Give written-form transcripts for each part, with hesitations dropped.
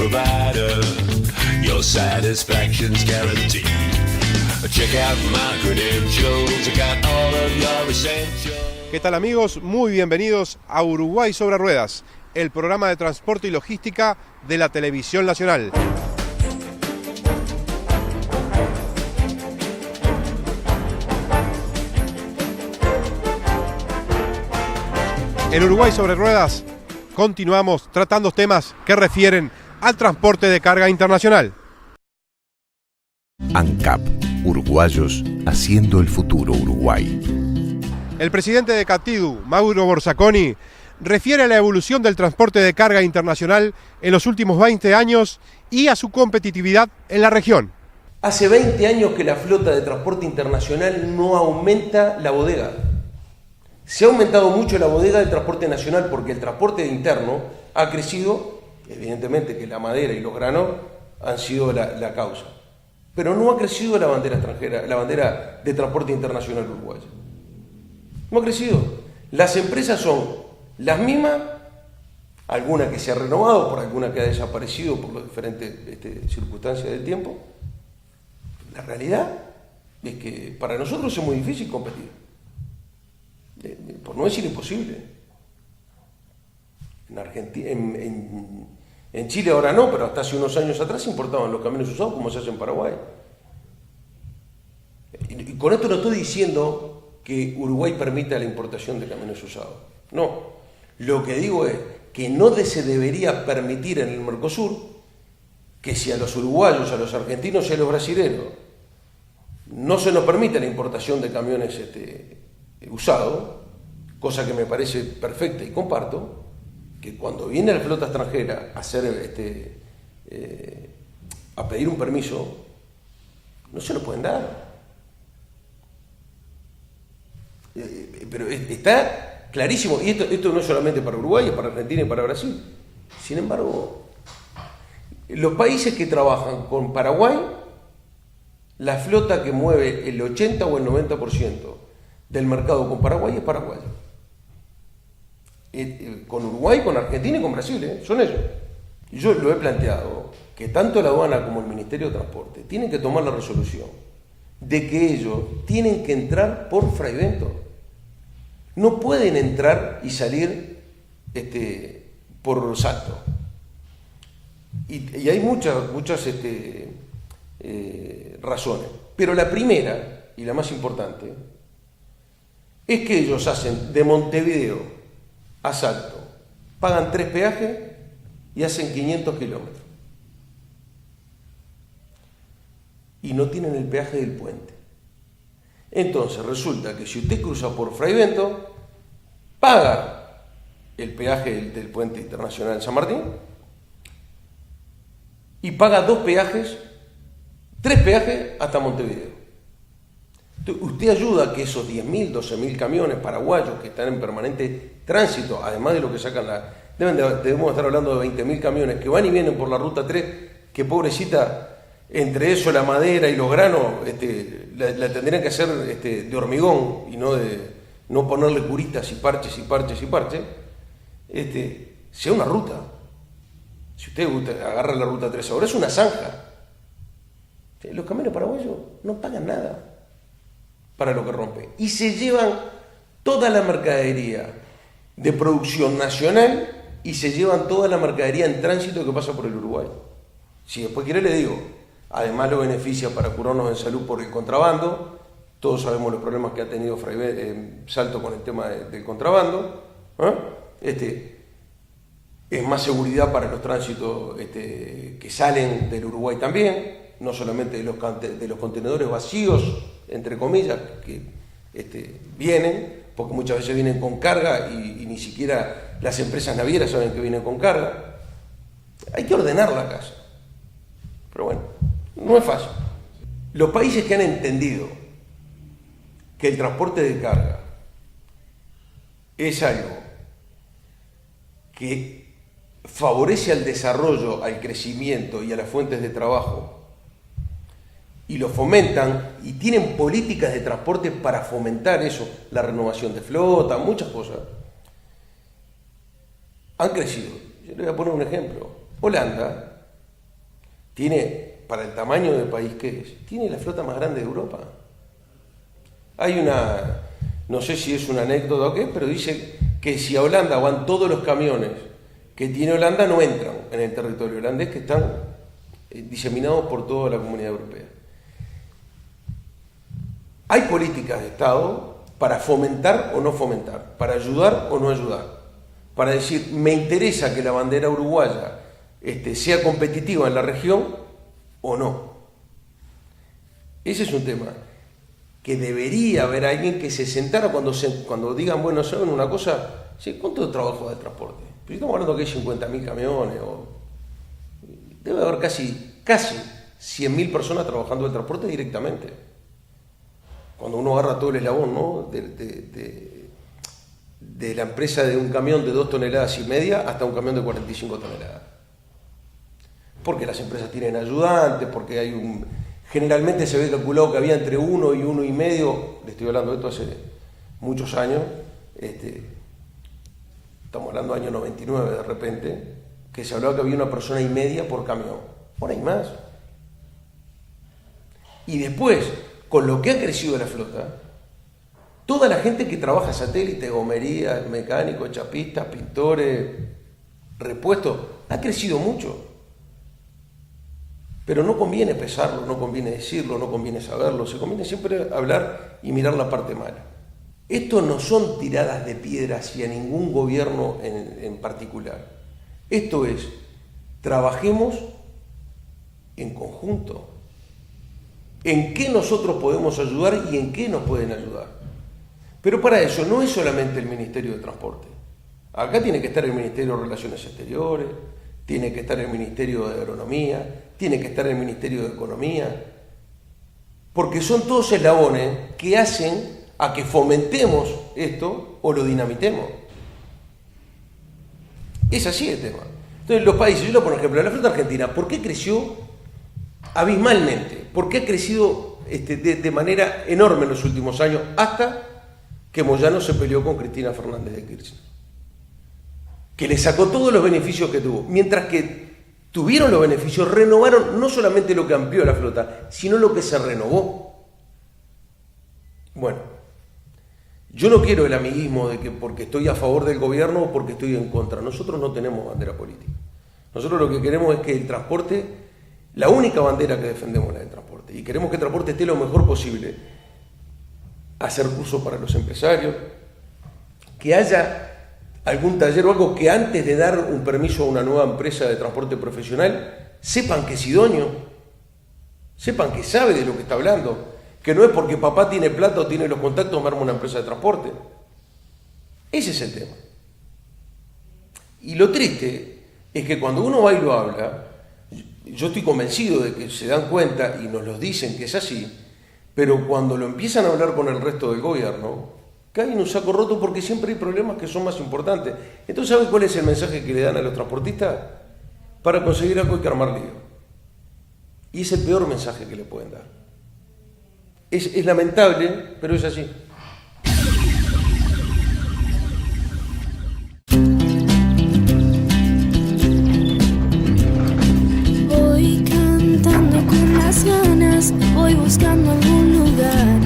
provider. Your satisfaction's guaranteed. Check out my credentials. I got all of your essentials. ¿Qué tal, amigos? Muy bienvenidos a Uruguay sobre Ruedas, el programa de transporte y logística de la Televisión Nacional. En Uruguay sobre Ruedas continuamos tratando temas que refieren al transporte de carga internacional. ANCAP, uruguayos haciendo el futuro Uruguay. El presidente de CATIDU, Mauro Borsaconi, refiere a la evolución del transporte de carga internacional en los últimos 20 años y a su competitividad en la región. Hace 20 años que la flota de transporte internacional no aumenta la bodega. Se ha aumentado mucho la bodega del transporte nacional porque el transporte interno ha crecido, evidentemente que la madera y los granos han sido la causa. Pero no ha crecido la bandera extranjera, la bandera de transporte internacional uruguaya. No ha crecido. Las empresas son las mismas, alguna que se ha renovado, por alguna que ha desaparecido por las diferentes circunstancias del tiempo. La realidad es que para nosotros es muy difícil competir. Por no decir imposible. En Argentina, en Chile ahora no, pero hasta hace unos años atrás se importaban los camiones usados como se hace en Paraguay. Y con esto no estoy diciendo que Uruguay permita la importación de camiones usados. No. Lo que digo es que no se debería permitir en el Mercosur que si a los uruguayos, a los argentinos y a los brasileños no se nos permite la importación de camiones usado, cosa que me parece perfecta y comparto, que cuando viene la flota extranjera a hacer a pedir un permiso, no se lo pueden dar. Pero está clarísimo, y esto no es solamente para Uruguay, es para Argentina y para Brasil. Sin embargo, los países que trabajan con Paraguay, la flota que mueve el 80 o el 90% del mercado con Paraguay es paraguayo. Con Uruguay, con Argentina y con Brasil, son ellos. Y yo lo he planteado, que tanto la aduana como el Ministerio de Transporte tienen que tomar la resolución de que ellos tienen que entrar por Fraivento. No pueden entrar y salir por salto. Y hay muchas razones. Pero la primera, y la más importante, es que ellos hacen de Montevideo a Salto, pagan 3 peajes y hacen 500 kilómetros. Y no tienen el peaje del puente. Entonces resulta que si usted cruza por Fraivento, paga el peaje del puente internacional de San Martín y paga 2 peajes, 3 peajes hasta Montevideo. Usted ayuda a que esos 10.000, 12.000 camiones paraguayos que están en permanente tránsito, además de lo que sacan debemos estar hablando de 20.000 camiones que van y vienen por la ruta 3, que pobrecita, entre eso, la madera y los granos, la tendrían que hacer de hormigón y no ponerle curitas y parches y parches y parches, sea una ruta. Si usted agarra la ruta 3 ahora, es una zanja. Los camiones paraguayos no pagan nada para lo que rompe. Y se llevan toda la mercadería de producción nacional y se llevan toda la mercadería en tránsito que pasa por el Uruguay. Si después quiere le digo, además lo beneficia para curarnos en salud por el contrabando. Todos sabemos los problemas que ha tenido Salto con el tema del contrabando. Es más seguridad para los tránsitos que salen del Uruguay también, no solamente de los contenedores vacíos, entre comillas, que vienen, porque muchas veces vienen con carga y ni siquiera las empresas navieras saben que vienen con carga. Hay que ordenar la casa. Pero bueno, no es fácil. Los países que han entendido que el transporte de carga es algo que favorece al desarrollo, al crecimiento y a las fuentes de trabajo, y lo fomentan y tienen políticas de transporte para fomentar eso, la renovación de flota, muchas cosas, han crecido. Yo le voy a poner un ejemplo. Holanda tiene, para el tamaño del país que es, tiene la flota más grande de Europa. Hay una, no sé si es una anécdota o qué, pero dice que si a Holanda van todos los camiones que tiene Holanda, no entran en el territorio holandés, que están diseminados por toda la Comunidad Europea. Hay políticas de Estado para fomentar o no fomentar, para ayudar o no ayudar, para decir, me interesa que la bandera uruguaya sea competitiva en la región o no. Ese es un tema que debería haber alguien que se sentara cuando digan, bueno, ¿saben una cosa? Sí, ¿cuánto trabajo de transporte? Pero estamos hablando que hay 50.000 camiones, debe haber casi 100.000 personas trabajando el transporte directamente. Cuando uno agarra todo el eslabón, ¿no? de la empresa de un camión de 2,5 toneladas hasta un camión de 45 toneladas. Porque las empresas tienen ayudantes, porque hay generalmente se ve calculado que había entre 1 y 1,5, le estoy hablando de esto hace muchos años, estamos hablando del año 99 de repente, que se hablaba que había 1,5 personas por camión. Ahora hay más. Y después, con lo que ha crecido la flota, toda la gente que trabaja satélite, gomerías, mecánicos, chapistas, pintores, repuestos, ha crecido mucho. Pero no conviene pesarlo, no conviene decirlo, no conviene saberlo, se conviene siempre hablar y mirar la parte mala. Esto no son tiradas de piedra hacia ningún gobierno en particular. Esto es, trabajemos en conjunto. ¿En qué nosotros podemos ayudar y en qué nos pueden ayudar? Pero para eso no es solamente el Ministerio de Transporte. Acá tiene que estar el Ministerio de Relaciones Exteriores, tiene que estar el Ministerio de Agronomía, tiene que estar el Ministerio de Economía, porque son todos eslabones que hacen a que fomentemos esto o lo dinamitemos. Es así el tema. Entonces los países, yo lo pongo ejemplo, la flota argentina, ¿por qué creció abismalmente? ¿Por qué ha crecido de manera enorme en los últimos años hasta que Moyano se peleó con Cristina Fernández de Kirchner? Que le sacó todos los beneficios que tuvo. Mientras que tuvieron los beneficios, renovaron no solamente lo que amplió la flota, sino lo que se renovó. Bueno, yo no quiero el amiguismo de que porque estoy a favor del gobierno o porque estoy en contra. Nosotros no tenemos bandera política. Nosotros lo que queremos es que el transporte, la única bandera que defendemos es la del transporte. Y queremos que el transporte esté lo mejor posible. Hacer cursos para los empresarios, que haya algún taller o algo que antes de dar un permiso a una nueva empresa de transporte profesional, sepan que es idóneo, sepan que sabe de lo que está hablando, que no es porque papá tiene plata o tiene los contactos me arma una empresa de transporte. Ese es el tema. Y lo triste es que cuando uno va y lo habla, yo estoy convencido de que se dan cuenta y nos lo dicen que es así, pero cuando lo empiezan a hablar con el resto del gobierno, caen en un saco roto porque siempre hay problemas que son más importantes. Entonces, ¿saben cuál es el mensaje que le dan a los transportistas? Para conseguir algo hay que armar lío. Y es el peor mensaje que le pueden dar. Es lamentable, pero es así. Voy cantando con las ganas, voy buscando algún lugar.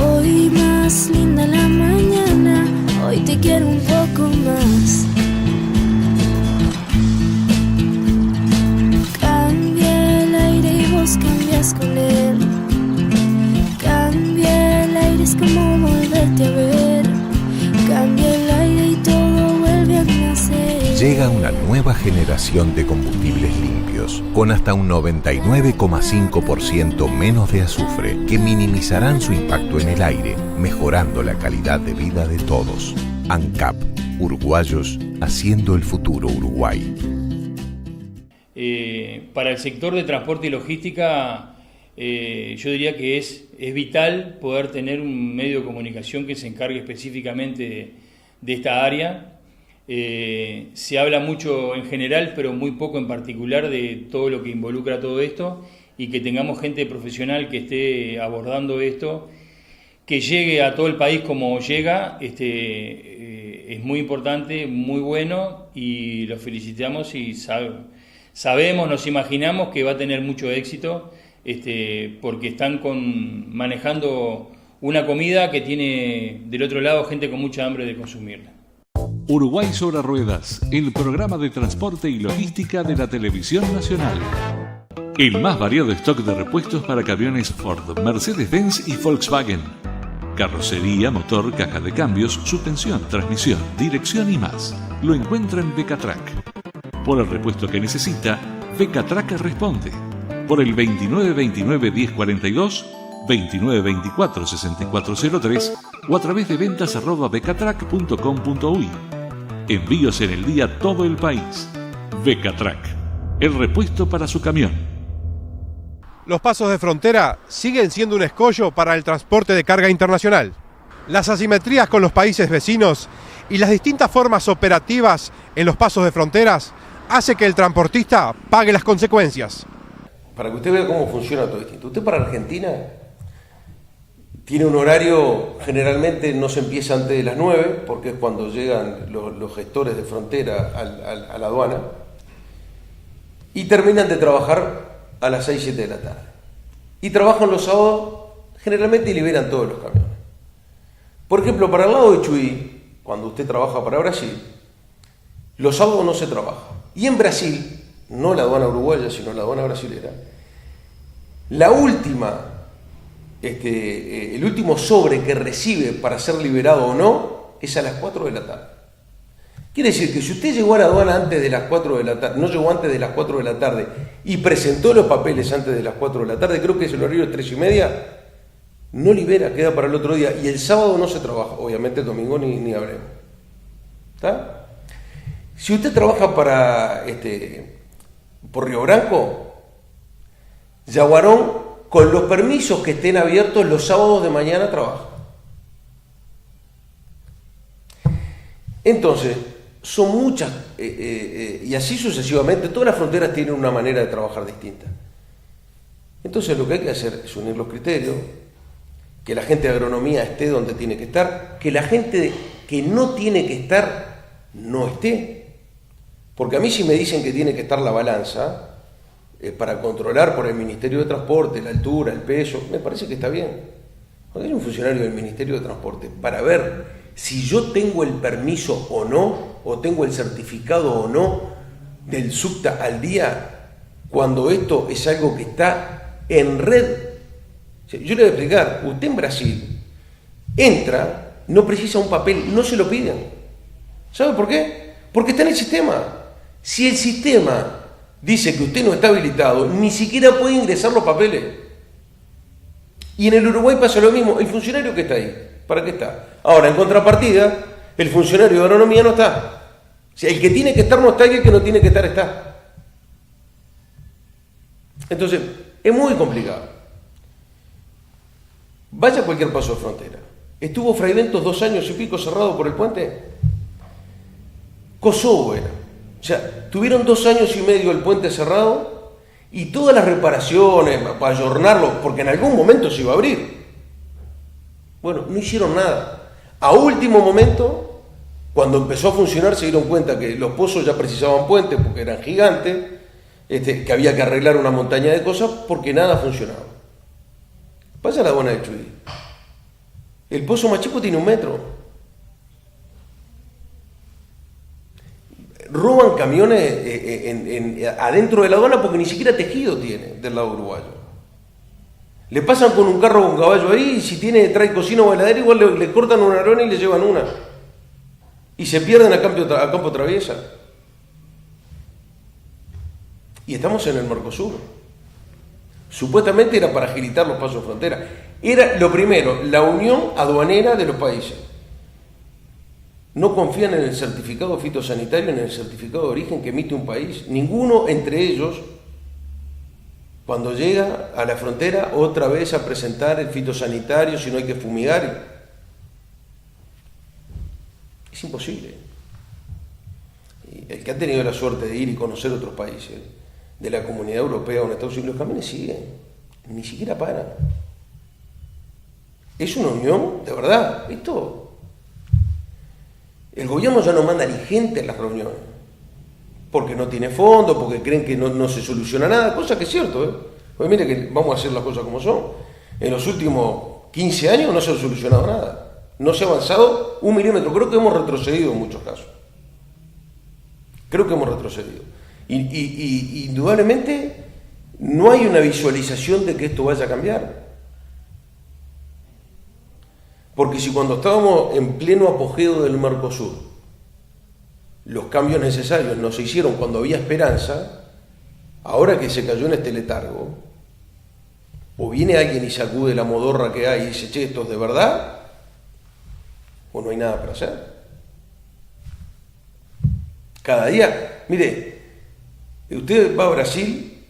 Hoy más linda la mañana, hoy te quiero un poco más. Cambia el aire y vos cambias con él. Cambia el aire, es como volverte a ver. Cambia el aire y todo vuelve a nacer. Llega una nueva generación de combustibles limpios, con hasta un 99,5% menos de azufre, que minimizarán su impacto en el aire, mejorando la calidad de vida de todos. ANCAP, uruguayos haciendo el futuro Uruguay. Para el sector de transporte y logística, yo diría que es vital poder tener un medio de comunicación que se encargue específicamente de esta área. Se habla mucho en general, pero muy poco en particular de todo lo que involucra todo esto, y que tengamos gente profesional que esté abordando esto, que llegue a todo el país como llega, es muy importante, muy bueno, y los felicitamos y sabemos, nos imaginamos que va a tener mucho éxito, porque están manejando una comida que tiene del otro lado gente con mucha hambre de consumirla. Uruguay sobre Ruedas, el programa de transporte y logística de la Televisión Nacional. El más variado stock de repuestos para camiones Ford, Mercedes-Benz y Volkswagen. Carrocería, motor, caja de cambios, suspensión, transmisión, dirección y más. Lo encuentra en Becatrac. Por el repuesto que necesita, Becatrac responde. Por el 2929-1042, 2924-6403 o a través de ventas@becatrac.com.uy. Envíos en el día a todo el país. Becatrac, el repuesto para su camión. Los pasos de frontera siguen siendo un escollo para el transporte de carga internacional. Las asimetrías con los países vecinos y las distintas formas operativas en los pasos de fronteras hace que el transportista pague las consecuencias. Para que usted vea cómo funciona todo distinto. Usted para Argentina tiene un horario, generalmente no se empieza antes de las 9, porque es cuando llegan los gestores de frontera a la aduana, y terminan de trabajar a las 6, 7 de la tarde. Y trabajan los sábados, generalmente, y liberan todos los camiones. Por ejemplo, para el lado de Chuy, cuando usted trabaja para Brasil, los sábados no se trabaja. Y en Brasil, no la aduana uruguaya, sino la aduana brasilera, el último sobre que recibe para ser liberado o no es a las 4 de la tarde. Quiere decir que si usted llegó a la aduana antes de las 4 de la tarde, no llegó antes de las 4 de la tarde y presentó los papeles antes de las 4 de la tarde, creo que es el horario de 3:30, no libera, queda para el otro día. Y el sábado no se trabaja, obviamente el domingo ni hablemos. ¿Está? Si usted trabaja por Río Branco, Yaguarón, con los permisos que estén abiertos los sábados de mañana trabaja. Entonces, son muchas, y así sucesivamente, todas las fronteras tienen una manera de trabajar distinta. Entonces lo que hay que hacer es unir los criterios, que la gente de agronomía esté donde tiene que estar, que la gente que no tiene que estar, no esté. Porque a mí si me dicen que tiene que estar la balanza, para controlar por el Ministerio de Transporte la altura, el peso, me parece que está bien. Cuando hay un funcionario del Ministerio de Transporte para ver si yo tengo el permiso o no, o tengo el certificado o no del SUCTA al día, cuando esto es algo que está en red. Yo le voy a explicar, usted en Brasil entra, no precisa un papel, no se lo piden. ¿Sabe por qué? Porque está en el sistema. Si el sistema dice que usted no está habilitado, ni siquiera puede ingresar los papeles. Y en el Uruguay pasa lo mismo, el funcionario que está ahí, ¿para qué está? Ahora, en contrapartida, el funcionario de agronomía no está. O sea, el que tiene que estar no está y el que no tiene que estar está. Entonces, es muy complicado. Vaya a cualquier paso de frontera. ¿Estuvo Fray Bentos 2 años y pico cerrado por el puente? Kosovo era. O sea, tuvieron 2 años y medio el puente cerrado y todas las reparaciones para ayornarlo, porque en algún momento se iba a abrir. Bueno, no hicieron nada. A último momento, cuando empezó a funcionar, se dieron cuenta que los pozos ya precisaban puentes porque eran gigantes, que había que arreglar una montaña de cosas porque nada funcionaba. Vaya a la aduana de Chuy. El pozo más chico tiene 1 metro. Roban camiones adentro de la aduana porque ni siquiera tejido tiene del lado uruguayo. Le pasan con un carro con caballo ahí y si trae cocina o heladera igual le cortan una arona y le llevan una. Y se pierden a campo traviesa. Y estamos en el Mercosur. Supuestamente era para agilitar los pasos de frontera. Era lo primero, la unión aduanera de los países. No confían en el certificado fitosanitario, en el certificado de origen que emite un país. Ninguno entre ellos, cuando llega a la frontera, otra vez a presentar el fitosanitario, si no hay que fumigar. Es imposible. Y el que ha tenido la suerte de ir y conocer otros países, de la Comunidad Europea o en Estados Unidos, los camiones siguen, ni siquiera paran. Es una unión, de verdad, esto... El gobierno ya no manda ni gente a las reuniones, porque no tiene fondo, porque creen que no se soluciona nada, cosa que es cierto, ¿eh? Pues mire que vamos a hacer las cosas como son. En los últimos 15 años no se ha solucionado nada, no se ha avanzado un milímetro, creo que hemos retrocedido en muchos casos. Creo que hemos retrocedido. Y indudablemente no hay una visualización de que esto vaya a cambiar. Porque si cuando estábamos en pleno apogeo del Mercosur, los cambios necesarios no se hicieron cuando había esperanza, ahora que se cayó en este letargo, o viene alguien y sacude la modorra que hay y dice, che, esto es de verdad, o no hay nada para hacer. Cada día, mire, usted va a Brasil,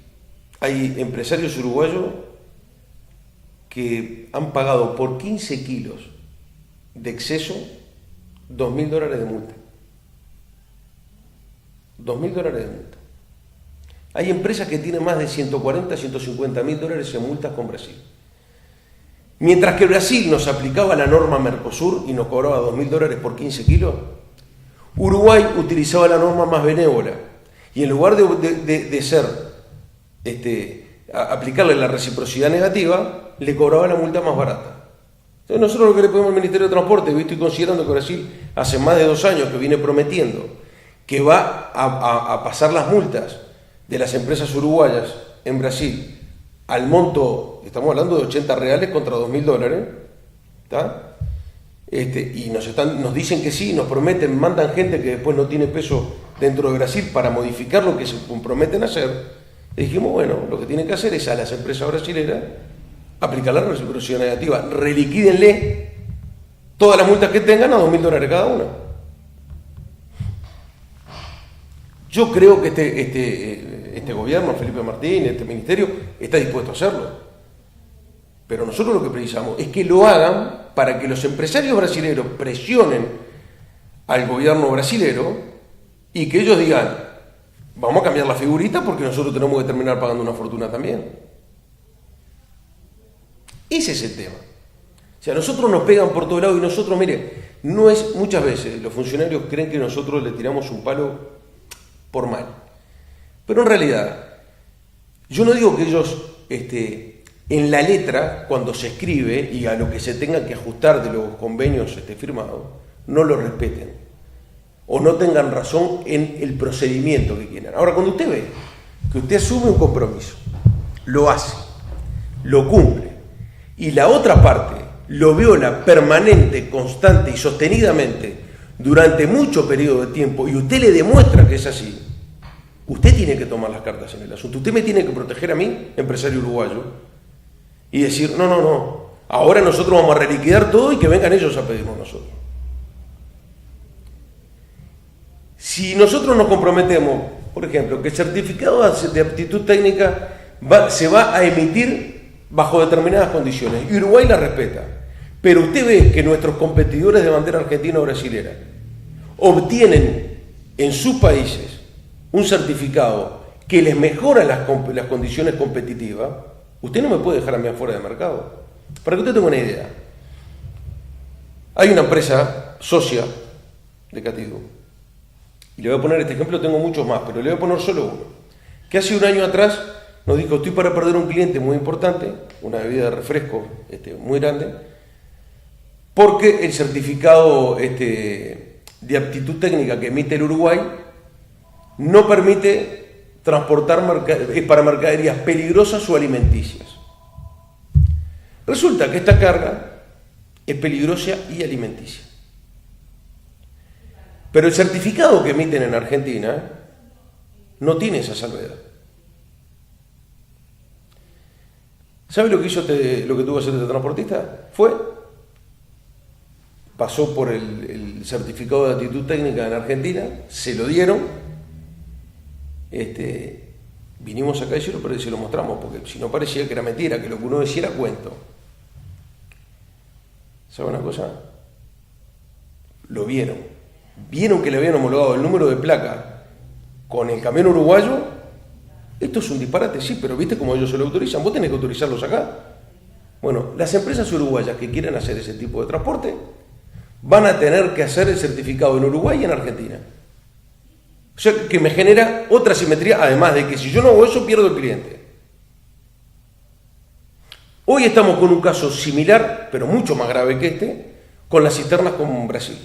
hay empresarios uruguayos que han pagado por 15 kilos de exceso $2.000 de multa. $2.000 de multa. Hay empresas que tienen más de 140, 150 mil dólares en multas con Brasil. Mientras que Brasil nos aplicaba la norma Mercosur y nos cobraba $2.000 por 15 kilos, Uruguay utilizaba la norma más benévola y en lugar de aplicarle la reciprocidad negativa, le cobraba la multa más barata. Entonces nosotros lo que le pedimos al Ministerio de Transporte, visto y considerando que Brasil hace más de 2 años que viene prometiendo que va a pasar las multas de las empresas uruguayas en Brasil al monto, estamos hablando de 80 reales contra $2.000, ¿está? Y nos dicen que sí, nos prometen, mandan gente que después no tiene peso dentro de Brasil para modificar lo que se comprometen a hacer. Le dijimos, bueno, lo que tienen que hacer es a las empresas brasileras aplicar la reciprocidad negativa, reliquídenle todas las multas que tengan a $2.000 cada una. Yo creo que este gobierno, Felipe Martín, este ministerio, está dispuesto a hacerlo. Pero nosotros lo que precisamos es que lo hagan para que los empresarios brasileños presionen al gobierno brasilero y que ellos digan, vamos a cambiar la figurita porque nosotros tenemos que terminar pagando una fortuna también. Ese es el tema. O sea, nosotros nos pegan por todo lado y nosotros, mire, no es, muchas veces los funcionarios creen que nosotros le tiramos un palo por mal. Pero en realidad, yo no digo que ellos, en la letra, cuando se escribe y a lo que se tenga que ajustar de los convenios firmados, no lo respeten o no tengan razón en el procedimiento que quieran. Ahora, cuando usted ve que usted asume un compromiso, lo hace, lo cumple, y la otra parte lo viola permanente, constante y sostenidamente durante mucho periodo de tiempo, y usted le demuestra que es así, usted tiene que tomar las cartas en el asunto. Usted me tiene que proteger a mí, empresario uruguayo, y decir, no, ahora nosotros vamos a reliquidar todo y que vengan ellos a pedirnos nosotros. Si nosotros nos comprometemos, por ejemplo, que el certificado de aptitud técnica se va a emitir bajo determinadas condiciones, y Uruguay la respeta, pero usted ve que nuestros competidores de bandera argentina o brasilera obtienen en sus países un certificado que les mejora las condiciones competitivas, usted no me puede dejar a mí afuera del mercado. Para que usted tenga una idea, hay una empresa socia de Catigo, y le voy a poner este ejemplo, tengo muchos más, pero le voy a poner solo uno, que hace 1 año atrás nos dijo, estoy para perder un cliente muy importante, una bebida de refresco muy grande, porque el certificado de aptitud técnica que emite el Uruguay no permite transportar para mercaderías peligrosas o alimenticias. Resulta que esta carga es peligrosa y alimenticia. Pero el certificado que emiten en Argentina no tiene esa salvedad. ¿Sabe lo que hizo lo que tuvo que hacer este transportista? Pasó por el certificado de aptitud técnica en Argentina, se lo dieron, vinimos acá y se lo mostramos, porque si no parecía que era mentira, que lo que uno decía era cuento. ¿Sabe una cosa? Lo vieron que le habían homologado el número de placa con el camión uruguayo. Esto es un disparate, sí, pero ¿viste cómo ellos se lo autorizan? Vos tenés que autorizarlos acá. Bueno, las empresas uruguayas que quieran hacer ese tipo de transporte van a tener que hacer el certificado en Uruguay y en Argentina. O sea, que me genera otra simetría, además de que si yo no hago eso, pierdo el cliente. Hoy estamos con un caso similar, pero mucho más grave que este, con las cisternas con Brasil.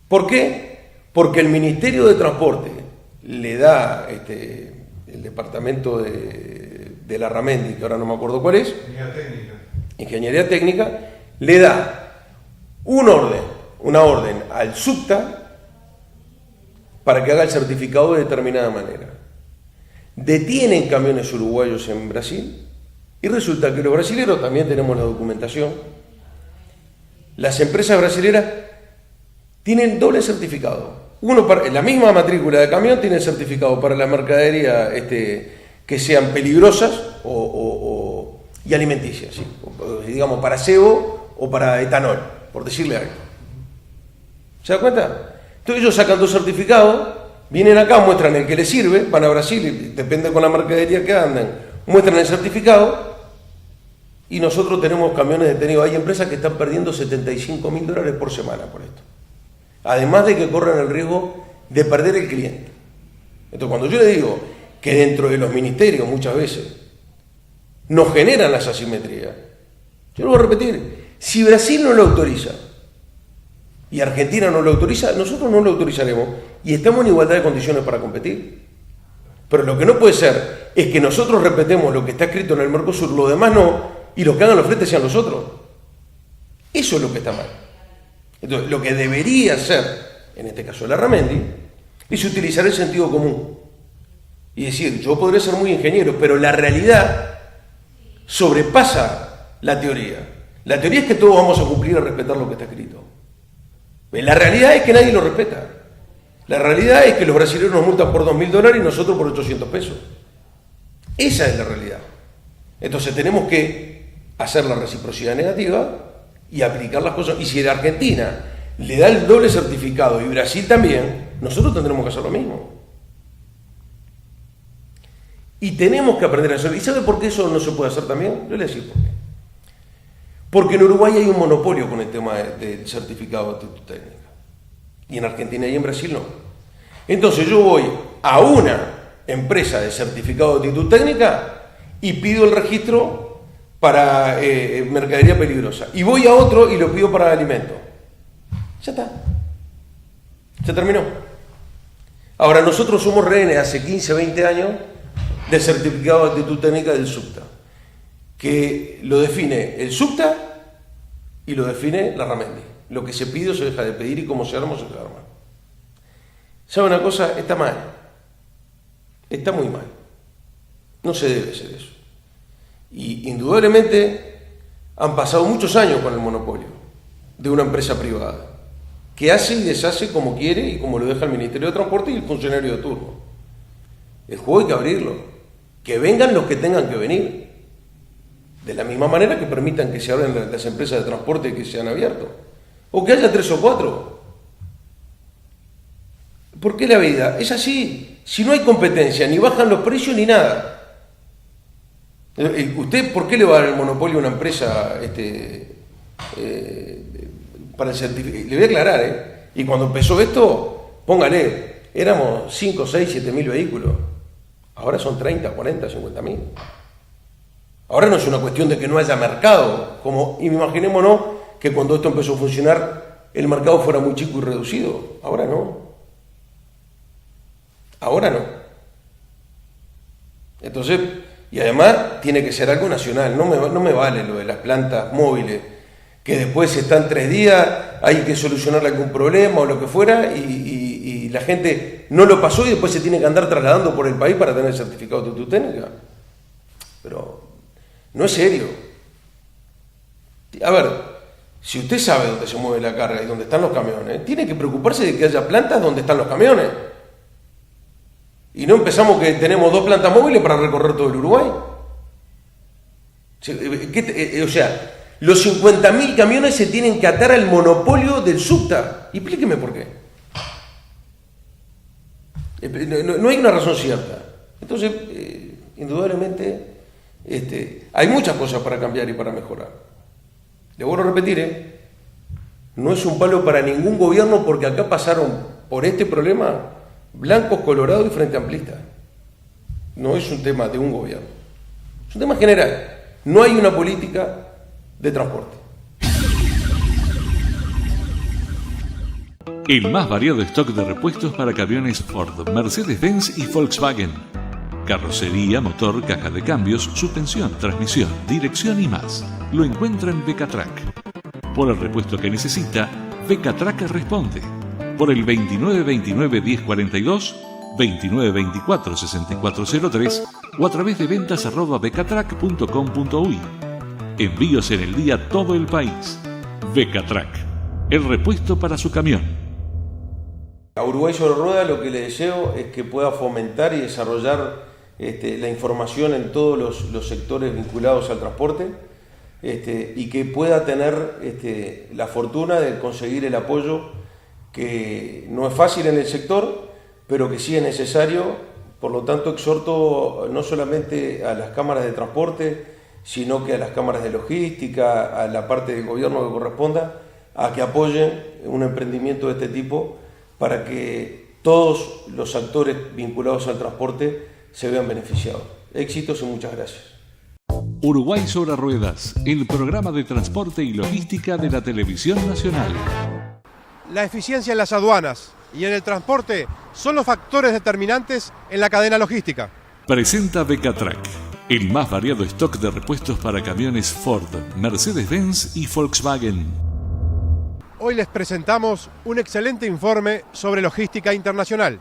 ¿Por qué? Porque el Ministerio de Transporte le da, el departamento de la Ramendi, que ahora no me acuerdo cuál es, Ingeniería Técnica, le da una orden al SUCTA para que haga el certificado de determinada manera. Detienen camiones uruguayos en Brasil y resulta que los brasileros también tenemos la documentación. Las empresas brasileras tienen doble certificado. Uno para la misma matrícula de camión tiene certificado para la mercadería que sean peligrosas y alimenticias, ¿sí? Digamos para cebo o para etanol, por decirle algo. ¿Se da cuenta? Entonces ellos sacan 2 certificados, vienen acá, muestran el que les sirve, van a Brasil, depende con la mercadería que andan, muestran el certificado y nosotros tenemos camiones detenidos. Hay empresas que están perdiendo $75.000 por semana por esto. Además de que corren el riesgo de perder el cliente. Entonces cuando yo le digo que dentro de los ministerios muchas veces nos generan las asimetrías, yo lo voy a repetir, si Brasil no lo autoriza y Argentina no lo autoriza, nosotros no lo autorizaremos y estamos en igualdad de condiciones para competir. Pero lo que no puede ser es que nosotros respetemos lo que está escrito en el Mercosur, los demás no, y los que hagan los fletes sean los otros. Eso es lo que está mal. Entonces, lo que debería hacer, en este caso la Ramendi, es utilizar el sentido común y decir, yo podré ser muy ingeniero, pero la realidad sobrepasa la teoría. La teoría es que todos vamos a cumplir y respetar lo que está escrito. La realidad es que nadie lo respeta. La realidad es que los brasileños nos multan por $2.000 y nosotros por $800. Esa es la realidad. Entonces tenemos que hacer la reciprocidad negativa y aplicar las cosas. Y si la Argentina le da el doble certificado y Brasil también, nosotros tendremos que hacer lo mismo. Y tenemos que aprender a hacerlo. ¿Y sabe por qué eso no se puede hacer también? Yo le voy a decir por qué. Porque en Uruguay hay un monopolio con el tema del certificado de aptitud técnica. Y en Argentina y en Brasil no. Entonces yo voy a una empresa de certificado de aptitud técnica y pido el registro para mercadería peligrosa. Y voy a otro y lo pido para alimento. Ya está. Se terminó. Ahora nosotros somos rehenes hace 15, 20 años del certificado de aptitud técnica del SUCTA, que lo define el SUCTA y lo define la Ramendi. Lo que se pide o se deja de pedir y cómo se arma o se arma. ¿Sabe una cosa? Está mal. Está muy mal. No se debe hacer eso. Y indudablemente han pasado muchos años con el monopolio de una empresa privada que hace y deshace como quiere y como lo deja el Ministerio de Transporte y el funcionario de turno. El juego hay que abrirlo. Que vengan los que tengan que venir. De la misma manera que permitan que se abran las empresas de transporte que se han abierto. O que haya 3 o 4. ¿Por qué la vida? Es así. Si no hay competencia, ni bajan los precios ni nada. ¿Usted por qué le va a dar el monopolio a una empresa para el certificado? Le voy a aclarar, Y cuando empezó esto, póngale, éramos 5, 6, 7 mil vehículos. Ahora son 30, 40, 50 mil. Ahora no es una cuestión de que no haya mercado, y imaginémonos que cuando esto empezó a funcionar, el mercado fuera muy chico y reducido. Ahora no. Ahora no. Entonces, y además tiene que ser algo nacional. No me vale lo de las plantas móviles, que después están 3 días, hay que solucionar algún problema o lo que fuera, y la gente no lo pasó y después se tiene que andar trasladando por el país para tener el certificado de aptitud técnica. Pero no es serio. A ver, si usted sabe dónde se mueve la carga y dónde están los camiones, tiene que preocuparse de que haya plantas donde están los camiones. Y no empezamos que tenemos 2 plantas móviles para recorrer todo el Uruguay. O sea, los 50.000 camiones se tienen que atar al monopolio del SUCTA. Explíqueme por qué. No hay una razón cierta. Entonces, indudablemente, hay muchas cosas para cambiar y para mejorar. Le vuelvo a repetir, No es un palo para ningún gobierno porque acá pasaron por este problema blancos, colorados y frente amplistas. No es un tema de un gobierno, es un tema general. No hay una política de transporte. El más variado stock de repuestos para camiones Ford, Mercedes-Benz y Volkswagen. Carrocería, motor, caja de cambios, suspensión, transmisión, dirección y más. Lo encuentra en Becatrac. Por el repuesto que necesita, Becatrac responde. Por el 2929-1042, 2924-6403 o a través de ventas@becatrac.com.uy. Envíos en el día a todo el país. Becatrac, el repuesto para su camión. A Uruguay sobre Ruedas lo que le deseo es que pueda fomentar y desarrollar la información en todos los sectores vinculados al transporte y que pueda tener la fortuna de conseguir el apoyo que no es fácil en el sector, pero que sí es necesario. Por lo tanto, exhorto no solamente a las cámaras de transporte, sino que a las cámaras de logística, a la parte del gobierno que corresponda, a que apoyen un emprendimiento de este tipo para que todos los actores vinculados al transporte se vean beneficiados. Éxitos y muchas gracias. Uruguay sobre Ruedas, el programa de transporte y logística de la Televisión Nacional. La eficiencia en las aduanas y en el transporte son los factores determinantes en la cadena logística. Presenta Becatrac, el más variado stock de repuestos para camiones Ford, Mercedes-Benz y Volkswagen. Hoy les presentamos un excelente informe sobre logística internacional.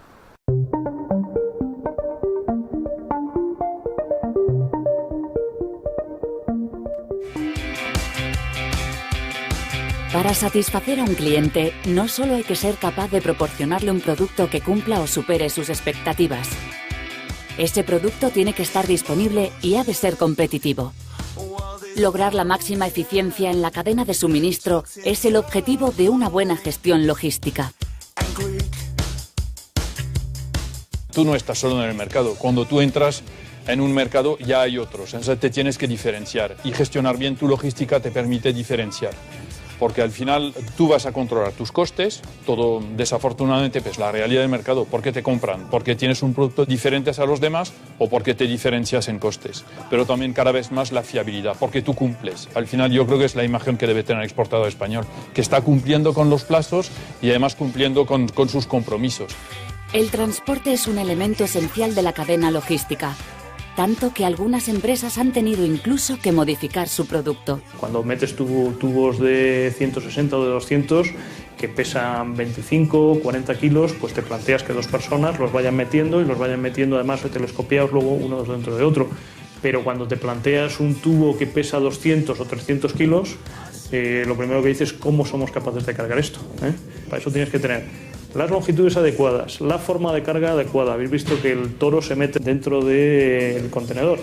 Para satisfacer a un cliente, no solo hay que ser capaz de proporcionarle un producto que cumpla o supere sus expectativas. Ese producto tiene que estar disponible y ha de ser competitivo. Lograr la máxima eficiencia en la cadena de suministro es el objetivo de una buena gestión logística. Tú no estás solo en el mercado. Cuando tú entras en un mercado ya hay otros. Entonces te tienes que diferenciar y gestionar bien tu logística te permite diferenciar. Porque al final tú vas a controlar tus costes, todo desafortunadamente pues la realidad del mercado, ¿por qué te compran? Porque tienes un producto diferente a los demás o porque te diferencias en costes. Pero también cada vez más la fiabilidad, porque tú cumples. Al final yo creo que es la imagen que debe tener el exportador español, que está cumpliendo con los plazos y además cumpliendo con sus compromisos. El transporte es un elemento esencial de la cadena logística. Tanto que algunas empresas han tenido incluso que modificar su producto. Cuando metes tubos de 160 o de 200 que pesan 25 o 40 kilos, pues te planteas que dos personas los vayan metiendo y los vayan metiendo además telescopiados luego uno dentro de otro. Pero cuando te planteas un tubo que pesa 200 o 300 kilos, lo primero que dices es cómo somos capaces de cargar esto. Para eso tienes que tener las longitudes adecuadas, la forma de carga adecuada. Habéis visto que el toro se mete dentro del contenedor.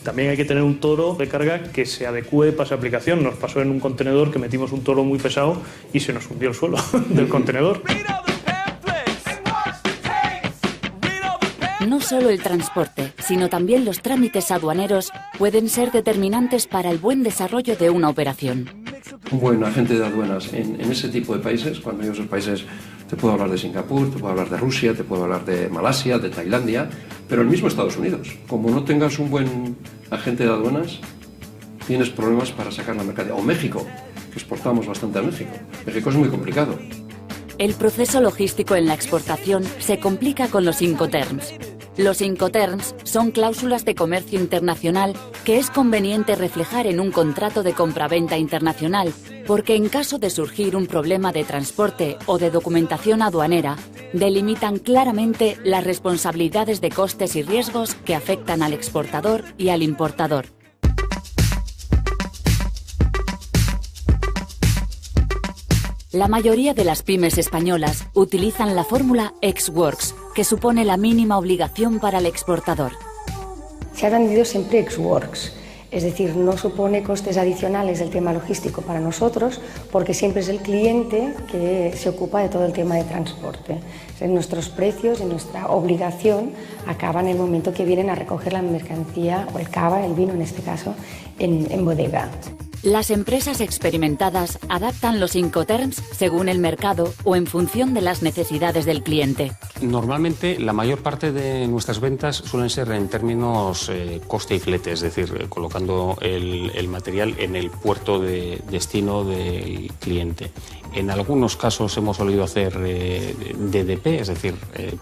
También hay que tener un toro de carga que se adecue para esa aplicación. Nos pasó en un contenedor que metimos un toro muy pesado y se nos hundió el suelo del contenedor. No solo el transporte, sino también los trámites aduaneros pueden ser determinantes para el buen desarrollo de una operación. Un buen agente de aduanas en ese tipo de países, cuando digo esos países, te puedo hablar de Singapur, te puedo hablar de Rusia, te puedo hablar de Malasia, de Tailandia, pero el mismo Estados Unidos. Como no tengas un buen agente de aduanas, tienes problemas para sacar la mercancía. O México, que exportamos bastante a México. México es muy complicado. El proceso logístico en la exportación se complica con los Incoterms. Los Incoterms son cláusulas de comercio internacional que es conveniente reflejar en un contrato de compraventa internacional, porque en caso de surgir un problema de transporte o de documentación aduanera, delimitan claramente las responsabilidades de costes y riesgos que afectan al exportador y al importador. La mayoría de las pymes españolas utilizan la fórmula Ex-Works, que supone la mínima obligación para el exportador. Se ha vendido siempre Ex-Works, es decir, no supone costes adicionales del tema logístico para nosotros, porque siempre es el cliente que se ocupa de todo el tema de transporte. Nuestros precios y nuestra obligación acaban en el momento que vienen a recoger la mercancía, o el cava, el vino en este caso, en bodega. Las empresas experimentadas adaptan los Incoterms según el mercado o en función de las necesidades del cliente. Normalmente la mayor parte de nuestras ventas suelen ser en términos coste y flete, es decir, colocando el material en el puerto de destino del cliente. En algunos casos hemos solido hacer DDP, es decir,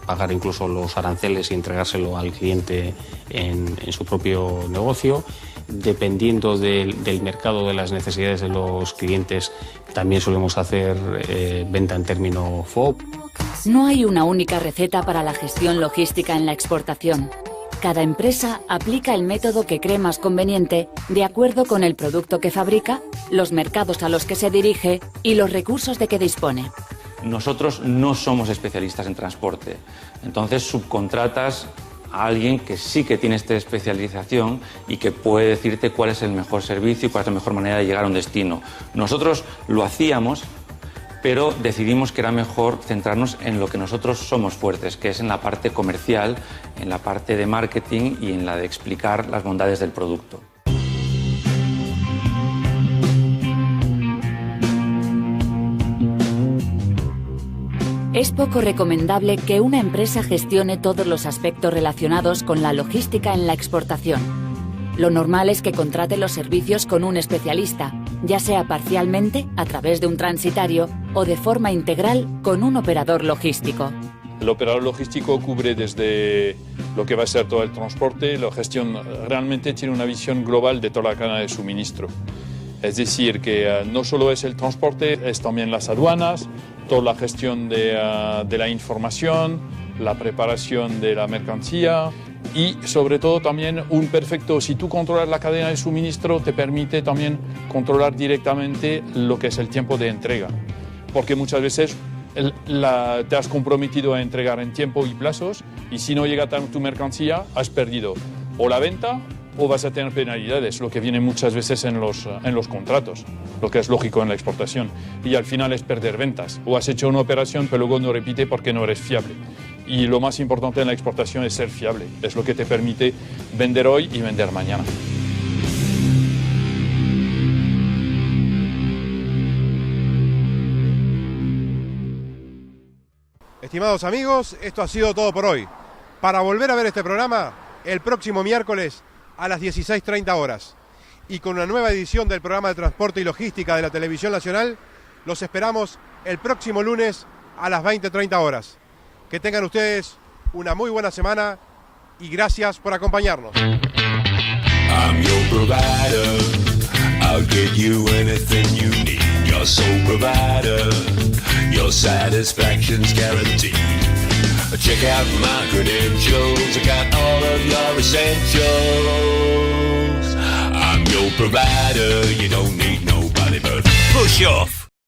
pagar incluso los aranceles y entregárselo al cliente en su propio negocio. Dependiendo del mercado, de las necesidades de los clientes, también solemos hacer venta en término FOB. No hay una única receta para la gestión logística en la exportación. Cada empresa aplica el método que cree más conveniente de acuerdo con el producto que fabrica, los mercados a los que se dirige y los recursos de que dispone. Nosotros no somos especialistas en transporte, entonces subcontratas a alguien que sí que tiene esta especialización y que puede decirte cuál es el mejor servicio y cuál es la mejor manera de llegar a un destino. Nosotros lo hacíamos, pero decidimos que era mejor centrarnos en lo que nosotros somos fuertes, que es en la parte comercial, en la parte de marketing y en la de explicar las bondades del producto. Es poco recomendable que una empresa gestione todos los aspectos relacionados con la logística en la exportación. Lo normal es que contrate los servicios con un especialista, ya sea parcialmente a través de un transitario o de forma integral con un operador logístico. El operador logístico cubre desde lo que va a ser todo el transporte, la gestión, realmente tiene una visión global de toda la cadena de suministro. Es decir, que no solo es el transporte, es también las aduanas, toda la gestión de la información, la preparación de la mercancía y sobre todo también si tú controlas la cadena de suministro, te permite también controlar directamente lo que es el tiempo de entrega. Porque muchas veces te has comprometido a entregar en tiempo y plazos y si no llega tu mercancía, has perdido o la venta o vas a tener penalidades, lo que viene muchas veces en los contratos, lo que es lógico en la exportación. Y al final es perder ventas. O has hecho una operación pero luego no repite porque no eres fiable. Y lo más importante en la exportación es ser fiable. Es lo que te permite vender hoy y vender mañana. Estimados amigos, esto ha sido todo por hoy. Para volver a ver este programa, el próximo miércoles a las 16:30 horas. Y con una nueva edición del programa de transporte y logística de la Televisión Nacional, los esperamos el próximo lunes a las 20:30 horas. Que tengan ustedes una muy buena semana y gracias por acompañarnos. I'm your provider. I'll get you anything you need. Your sole provider. Your satisfaction's guaranteed. Check out my credentials. I got all of your essentials. I'm your provider. You don't need nobody but push off.